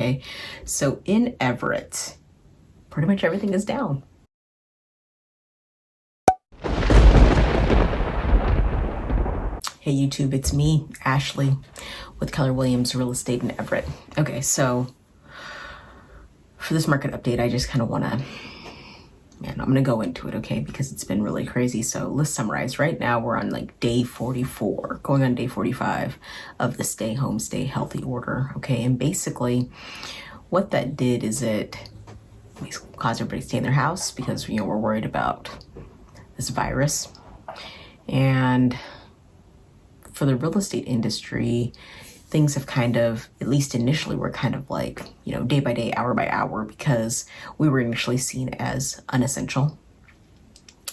Okay, so in Everett, pretty much everything is down. Hey YouTube, it's me, Ashley, with Keller Williams Real Estate in Everett. Okay, so for this market update, I just kind of want to, I'm going to go into it, okay, because it's been really crazy. So let's summarize. Right now, we're on like day 44, going on day 45 of the stay home, stay healthy order, okay? And basically, what that did is it caused everybody to stay in their house because, we're worried about this virus. And for the real estate industry, things have kind of, at least initially, were kind of like, day by day, hour by hour, because we were initially seen as unessential.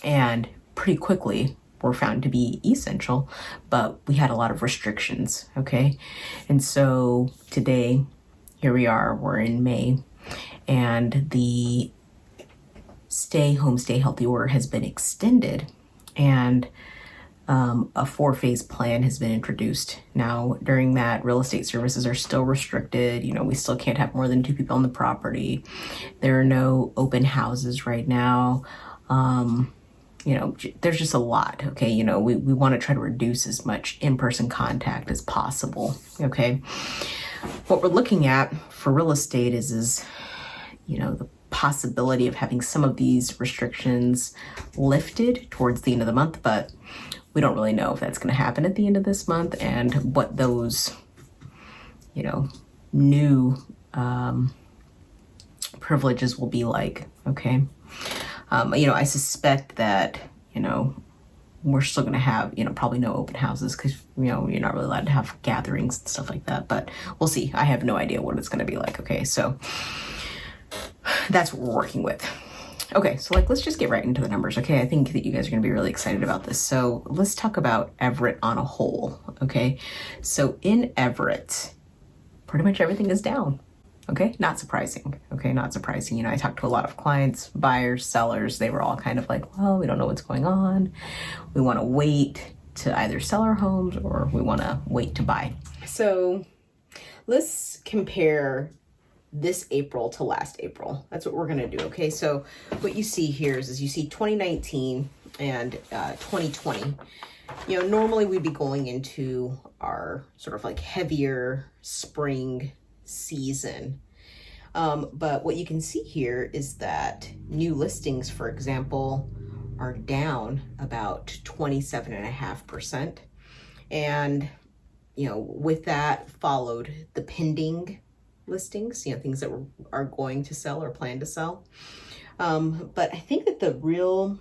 And pretty quickly were found to be essential, but we had a lot of restrictions, okay? And so today, here we are, we're in May, and the stay home, stay healthy order has been extended, and a 4-phase plan has been introduced. Now, during that, real estate services are still restricted. We still can't have more than 2 people on the property. There are no open houses right now. There's just a lot, okay? We want to try to reduce as much in-person contact as possible, okay? What we're looking at for real estate is the possibility of having some of these restrictions lifted towards the end of the month, but we don't really know if that's going to happen at the end of this month and what those, new privileges will be like, okay? I suspect that, we're still going to have, probably no open houses because, you're not really allowed to have gatherings and stuff like that, but we'll see. I have no idea what it's going to be like, okay? So that's what we're working with. Okay, so let's just get right into the numbers, okay? I think that you guys are gonna be really excited about this. So let's talk about Everett on a whole, okay? So in Everett, pretty much everything is down, okay? Not surprising, okay? Not surprising. I talked to a lot of clients, buyers, sellers. They were all kind of like, well, we don't know what's going on. We wanna wait to either sell our homes or we wanna wait to buy. So let's compare this April to last April. That's what we're gonna do, okay? So what you see here is you see 2019 and 2020. Normally we'd be going into our sort of like heavier spring season. But what you can see here is that new listings, for example, are down about 27.5%. And, with that followed the pending listings, things that are going to sell or plan to sell. But I think that the real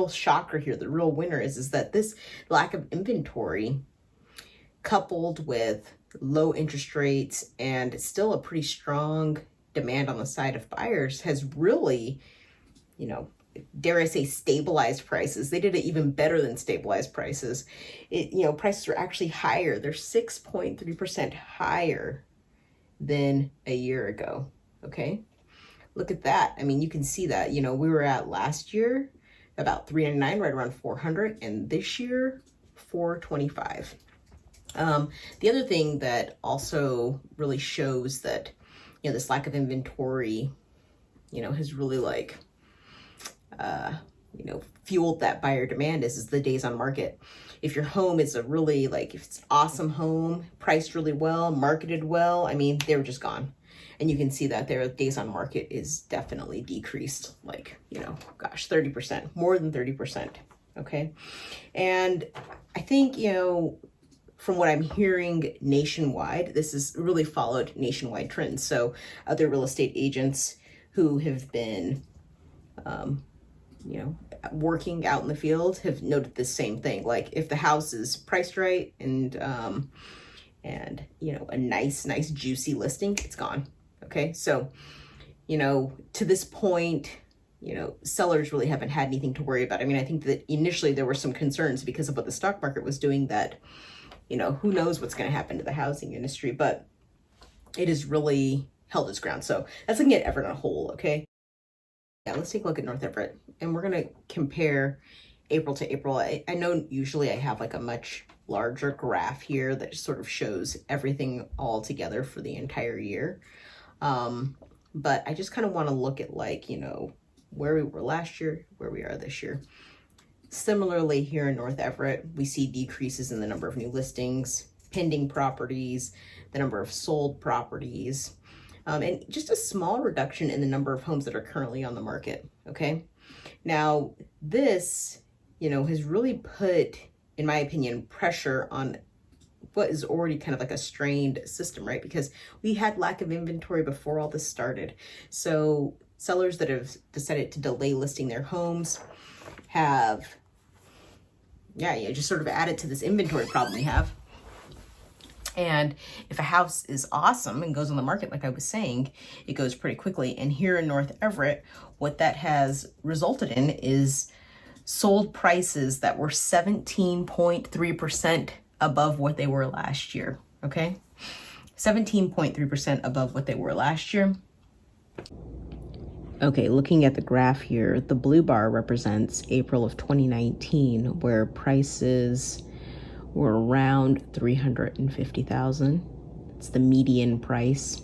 shocker here, the real winner is that this lack of inventory coupled with low interest rates and still a pretty strong demand on the side of buyers has really, dare I say, stabilized prices. They did it even better than stabilized prices. Prices are actually higher. They're 6.3% higher than a year ago, okay? Look at that. I mean, you can see that, we were at last year about 399, right around 400, and this year 425. The other thing that also really shows that, this lack of inventory, has really like, fueled that buyer demand is the days on market. If your home is a really, if it's an awesome home, priced really well, marketed well, I mean, they're just gone. And you can see that their days on market is definitely decreased, 30%, more than 30%, okay? And I think, from what I'm hearing nationwide, this has really followed nationwide trends. So other real estate agents who have been, working out in the field have noted the same thing. Like if the house is priced right and a nice juicy listing, it's gone. Okay. So, to this point, sellers really haven't had anything to worry about. I mean, I think that initially there were some concerns because of what the stock market was doing that, who knows what's going to happen to the housing industry, but it has really held its ground. So that's looking at Everett on a whole. Okay. Yeah, let's take a look at North Everett, and we're going to compare April to April. I know usually I have like a much larger graph here that sort of shows everything all together for the entire year. But I just kind of want to look at like, you know, where we were last year, where we are this year. Similarly, here in North Everett, we see decreases in the number of new listings, pending properties, the number of sold properties, and just a small reduction in the number of homes that are currently on the market, okay? Now, this, you know, has really put, in my opinion, pressure on what is already kind of like a strained system, right? Because we had lack of inventory before all this started. So sellers that have decided to delay listing their homes have, just sort of added to this inventory problem we have. And if a house is awesome and goes on the market, like I was saying, it goes pretty quickly. And here in North Everett, what that has resulted in is sold prices that were 17.3% above what they were last year, okay? 17.3% above what they were last year. Okay, looking at the graph here, the blue bar represents April of 2019, where prices were around $350,000. It's the median price.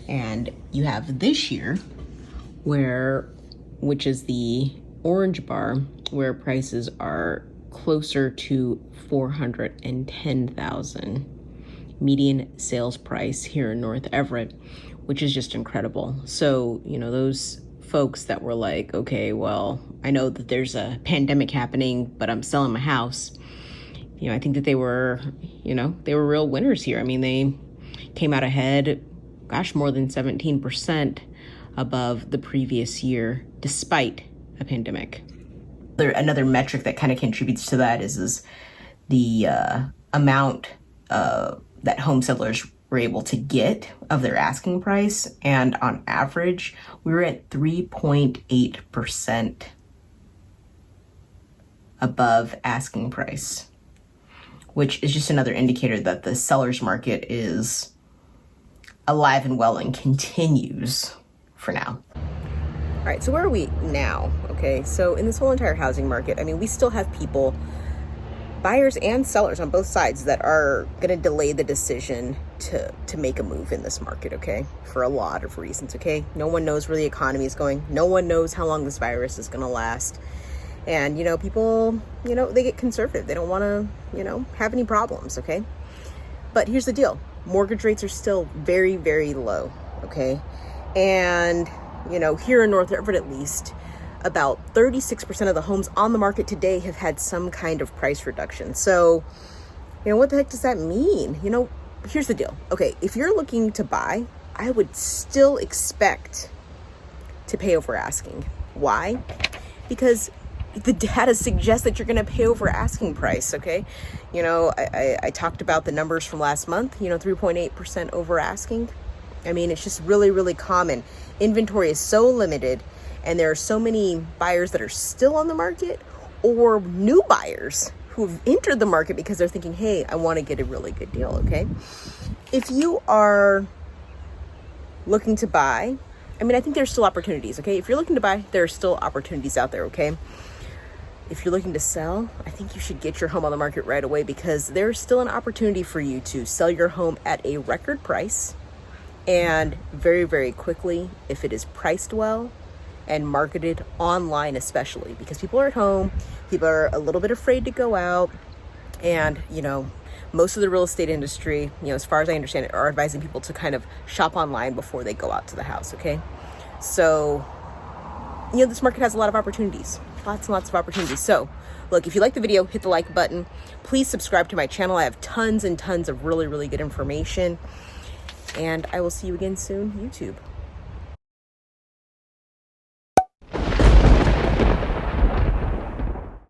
And you have this year, which is the orange bar, where prices are closer to $410,000 median sales price here in North Everett, which is just incredible. So, you know, those folks that were like, okay, well, I know that there's a pandemic happening, but I'm selling my house. You know, I think that they were real winners here. I mean, they came out ahead, more than 17% above the previous year, despite a pandemic. Another metric that kind of contributes to that is the amount that home sellers were able to get of their asking price. And on average, we were at 3.8% above asking price, which is just another indicator that the seller's market is alive and well and continues for now. All right, so where are we now? Okay, so in this whole entire housing market, I mean, we still have people, buyers and sellers on both sides, that are gonna delay the decision to make a move in this market, okay? For a lot of reasons, okay? No one knows where the economy is going. No one knows how long this virus is gonna last. And, you know, people, you know, they get conservative. They don't wanna, you know, have any problems, okay? But here's the deal. Mortgage rates are still very, very low, okay? And, you know, here in North Everett at least, about 36% of the homes on the market today have had some kind of price reduction. So, you know, what the heck does that mean? You know, here's the deal. Okay, if you're looking to buy, I would still expect to pay over asking. Why? Because the data suggests that you're going to pay over asking price, okay? You know, I talked about the numbers from last month, you know, 3.8% over asking. I mean, it's just really, really common. Inventory is so limited, and there are so many buyers that are still on the market, or new buyers who've entered the market because they're thinking, hey, I want to get a really good deal, okay? If you are looking to buy, I mean, I think there's still opportunities, okay? If you're looking to buy, there are still opportunities out there, okay? If you're looking to sell, I think you should get your home on the market right away, because there's still an opportunity for you to sell your home at a record price, and very, very quickly, if it is priced well and marketed online, especially because people are at home, people are a little bit afraid to go out, and, you know, most of the real estate industry, you know, as far as I understand it, are advising people to kind of shop online before they go out to the house, okay? So, you know, this market has a lot of opportunities, lots and lots of opportunities. So, look, if you like the video, hit the like button. Please subscribe to my channel. I have tons and tons of really, really good information. And I will see you again soon, YouTube.